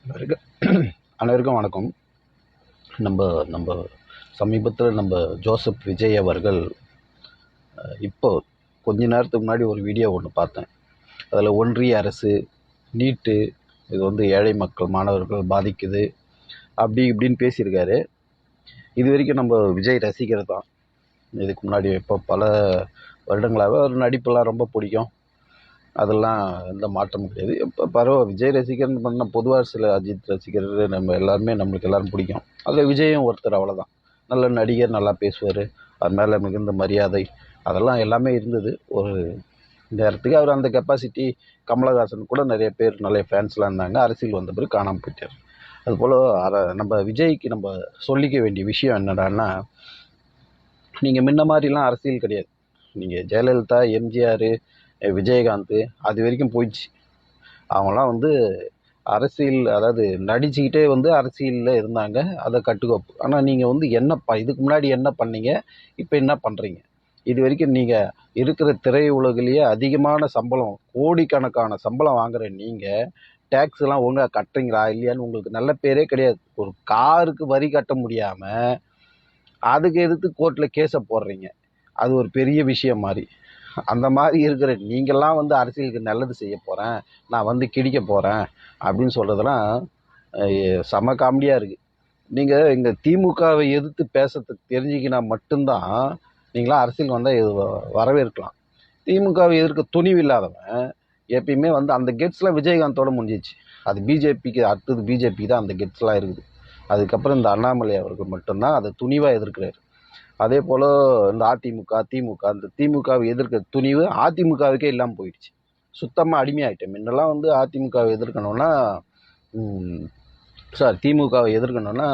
அனைவருக்கும் வணக்கம். நம்ம நம்ம சமீபத்தில் ஜோசப் விஜய் அவர்கள் இப்போ கொஞ்ச நேரத்துக்கு முன்னாடி ஒரு வீடியோ ஒன்று பார்த்தேன். அதில் ஒன்றிய அரசு நீட்டு இது ஏழை மக்கள் மாணவர்கள் பாதிக்குது அப்படி இப்படின்னு பேசியிருக்காரு. இது வரைக்கும் நம்ம விஜய் ரசிகர் தான். இதுக்கு முன்னாடி இப்போ பல வருடங்களாகவே ஒரு நடிப்பெல்லாம் ரொம்ப பிடிக்கும். அதெல்லாம் எந்த மாற்றமும் கிடையாது. இப்போ விஜய் ரசிகர்னு பண்ணால் பொதுவாக சில அஜித் ரசிகர் நம்ம எல்லாருமே நம்மளுக்கு எல்லோரும் பிடிக்கும். அதில் விஜயும் ஒருத்தர், அவ்வளோதான். நல்ல நடிகர், நல்லா பேசுவார், அது மேலே மிகுந்த மரியாதை அதெல்லாம் எல்லாமே இருந்தது. ஒரு நேரத்துக்கு அவர் அந்த கெப்பாசிட்டி, கமலஹாசன் கூட நிறைய பேர் நிறைய ஃபேன்ஸ்லாம் இருந்தாங்க. அரசியல் வந்த பிறகு காணாமல் போயிட்டார். அதுபோல் நம்ம விஜய்க்கு நம்ம சொல்லிக்க வேண்டிய விஷயம் என்னடான்னா, நீங்கள் முன்ன மாதிரிலாம் அரசியல் கிடையாது. நீங்கள் ஜெயலலிதா, எம்ஜிஆர், விஜயகாந்த் அது வரைக்கும் போயிடுச்சு. அவங்களாம் அரசியல், அதாவது நடிச்சுக்கிட்டே அரசியலில் இருந்தாங்க. அதை கட்டுக்கோப்பு. ஆனால் நீங்கள் என்ன இதுக்கு முன்னாடி என்ன பண்ணீங்க, இப்போ என்ன பண்ணுறீங்க? இது வரைக்கும் நீங்கள் இருக்கிற திரை உலகிலேயே அதிகமான சம்பளம், கோடிக்கணக்கான சம்பளம் வாங்குகிற நீங்கள் டேக்ஸ்லாம் ஒழுங்காக கட்டுறீங்களா இல்லையான்னு உங்களுக்கு நல்ல பேரே கிடையாது. ஒரு காருக்கு வரி கட்ட முடியாமல் அதுக்கு எதிர்த்து கோர்ட்டில் கேஸை போடுறீங்க. அது ஒரு பெரிய விஷயம் மாதிரி. அந்த மாதிரி இருக்கிற நீங்கள்லாம் அரசியலுக்கு நல்லது செய்ய போகிறேன், நான் கிழிக்க போகிறேன் அப்படின்னு சொல்கிறதெல்லாம் செம காமெடியாக இருக்குது. நீங்கள் இங்கே திமுகவை எதிர்த்து பேசுறதுக்கு தெரிஞ்சிக்கினா மட்டும்தான் நீங்களாம் அரசியல் வந்தால் வரவேற்கலாம். திமுகவை எதிர்க்க துணிவு இல்லாதவன் எப்பயுமே அந்த கெட்ஸ்லாம் விஜயகாந்தோட முடிஞ்சிச்சு. அது பிஜேபிக்கு அடுத்தது, பிஜேபி தான் அந்த கெட்ஸ்லாம் இருக்குது. அதுக்கப்புறம் இந்த அண்ணாமலை அவர்கள் மட்டும்தான் அதை துணிவாக எதிர்க்கிறார். அதே போல் இந்த அதிமுக, திமுக, இந்த திமுகவை எதிர்க்க துணிவு அதிமுகவுக்கே இல்லாமல் போயிடுச்சு. சுத்தமாக அடிமையாயிட்டேன். முன்னெல்லாம் அதிமுகவை எதிர்க்கணும்னா திமுகவை எதிர்க்கணும்னா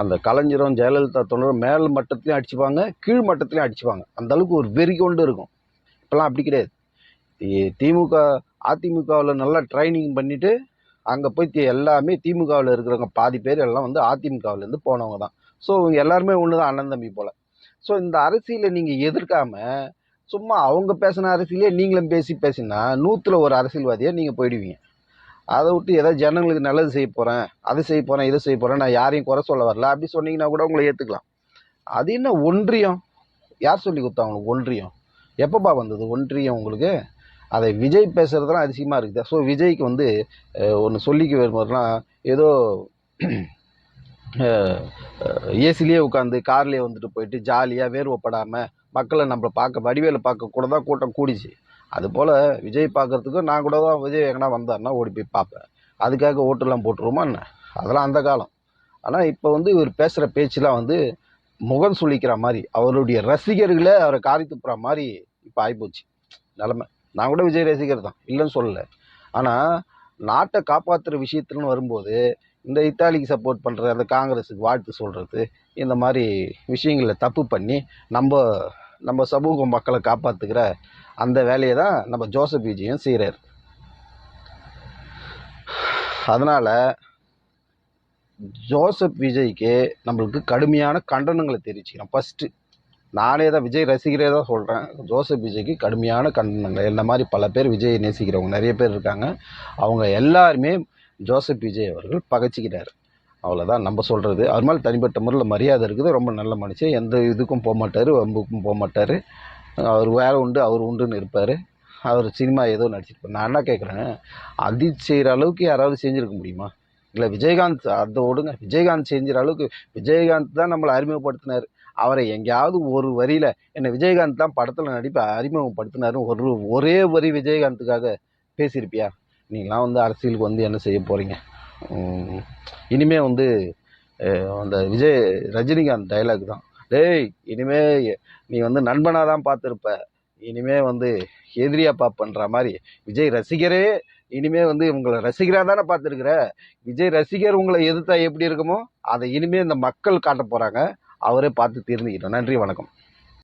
அந்த கலைஞரும் ஜெயலலிதா தொண்டரும் மேல் மட்டத்துலையும் அடிச்சுப்பாங்க, கீழ் மட்டத்துலையும் அடிச்சுப்பாங்க. அந்த அளவுக்கு ஒரு வெறி கொண்டு இருக்கும். இப்போலாம் அப்படி கிடையாது. திமுக அதிமுகவில் நல்லா ட்ரைனிங் பண்ணிவிட்டு அங்கே போய் எல்லாமே திமுகவில் இருக்கிறவங்க பாதி பேர் எல்லாம் அதிமுகவிலேருந்து போனவங்க தான். ஸோ இவங்க எல்லாருமே ஒன்று தான், அண்ணன் தம்பி போல். ஸோ இந்த அரசியலை நீங்கள் எதிர்க்காமல் சும்மா அவங்க பேசின அரசியலே நீங்களும் பேசினா 100ல் ஒரு அரசியல்வாதியாக நீங்கள் போயிடுவீங்க. அதை விட்டு ஏதாவது ஜனங்களுக்கு நல்லது செய்ய போகிறேன், அதை செய்ய போகிறேன், இதை செய்ய போகிறேன், நான் யாரையும் குறை சொல்ல வரல அப்படி சொன்னீங்கன்னா கூட உங்களை ஏற்றுக்கலாம். அது என்ன ஒன்றியம்? யார் சொல்லி கொடுத்தா உங்களுக்கு ஒன்றியம்? எப்போப்பா வந்தது ஒன்றியம் உங்களுக்கு? அதை விஜய் பேசுகிறதுலாம் அதிசயமாக இருக்குது. ஸோ விஜய்க்கு ஒன்று சொல்லிக்க வரும்போதுலாம் ஏதோ ஏசிலேயே உட்காந்து கார்லேயே போயிட்டு ஜாலியாக வேர்வப்படாமல் மக்களை நம்மளை வடிவேலை பார்க்க கூட தான் கூட்டம் கூடிச்சு. அதுபோல் விஜய் பார்க்குறதுக்கும் நான் கூட தான் விஜய் எங்கன்னா வந்தார்னா ஓடி போய் பார்ப்பேன். அதுக்காக ஓட்டெல்லாம் போட்டுருவோமா என்ன? அதெல்லாம் அந்த காலம். ஆனால் இப்போ இவர் பேசுகிற பேச்செலாம் முகம் சுளிக்கிற மாதிரி, அவருடைய ரசிகர்களே அவரை காரி துப்புற மாதிரி இப்போ ஆகிப்போச்சு நிலமை. நான் கூட விஜய் ரசிகர் தான், இல்லைன்னு சொல்லலை. ஆனால் நாட்டை காப்பாற்றுற விஷயத்துலன்னு வரும்போது இந்த இத்தாலிக்கு சப்போர்ட் பண்ணுறது, அந்த காங்கிரஸுக்கு வாழ்த்து சொல்கிறது, இந்த மாதிரி விஷயங்களில் தப்பு பண்ணி நம்ம சமூக மக்களை காப்பாற்றுக்கிற அந்த வேலையை தான் நம்ம ஜோசப் விஜயும் செய்கிறார். அதனால் ஜோசப் விஜய்க்கு நம்மளுக்கு கடுமையான கண்டனங்களை தெரிவிச்சுக்கிறோம். ஃபஸ்ட்டு நானே தான் விஜய் ரசிகரே தான் சொல்கிறேன். ஜோசப் விஜய்க்கு கடுமையான கண்டனங்கள். என்ன மாதிரி பல பேர் விஜயை நேசிக்கிறவங்க நிறைய பேர் இருக்காங்க. அவங்க எல்லாருமே ஜோசப் விஜய் அவர்கள் பகைச்சிக்கிறார். அவ்வளோதான் நம்ம சொல்கிறது. அவர் மேலே தனிப்பட்ட முறையில் மரியாதை இருக்குது. ரொம்ப நல்ல மனுஷன், எந்த இதுக்கும் போக மாட்டார், வம்புக்கும் போக மாட்டார். அவர் வேலை உண்டு, அவர் உண்டுன்னு இருப்பார். அவர் சினிமா ஏதோ நடிச்சிருப்பார். நான் என்ன கேட்குறேன், அஜித் செய்கிற அளவுக்கு யாராவது செஞ்சுருக்க முடியுமா? இல்லை விஜயகாந்த், அதை விடுங்க, விஜயகாந்த் செஞ்சுற அளவுக்கு விஜயகாந்த் தான் நம்மளை அறிமுகப்படுத்தினார். அவரை எங்கேயாவது ஒரு வரியில் என்னை விஜயகாந்த் தான் படத்தில் நடிப்பை அறிமுகப்படுத்தினாருன்னு ஒரே வரி விஜயகாந்துக்காக பேசியிருப்பியா? நீங்களாம் அரசியலுக்கு என்ன செய்ய போகிறீங்க? இனிமே அந்த ரஜினிகாந்த் டைலாக் தான், டேய் இனிமே நீ நண்பனாக தான் பார்த்துருப்ப, இனிமே எதிரியாக பார்ப்பன்ற மாதிரி. விஜய் ரசிகரே இனிமே உங்களை ரசிகராக தானே பார்த்துருக்குற. விஜய் ரசிகர் உங்களை எதிர்த்தா எப்படி இருக்குமோ அதை இனிமேல் இந்த மக்கள் காட்ட போகிறாங்க. அவரே பார்த்து தெரிஞ்சுக்கிட்டோம். நன்றி, வணக்கம்.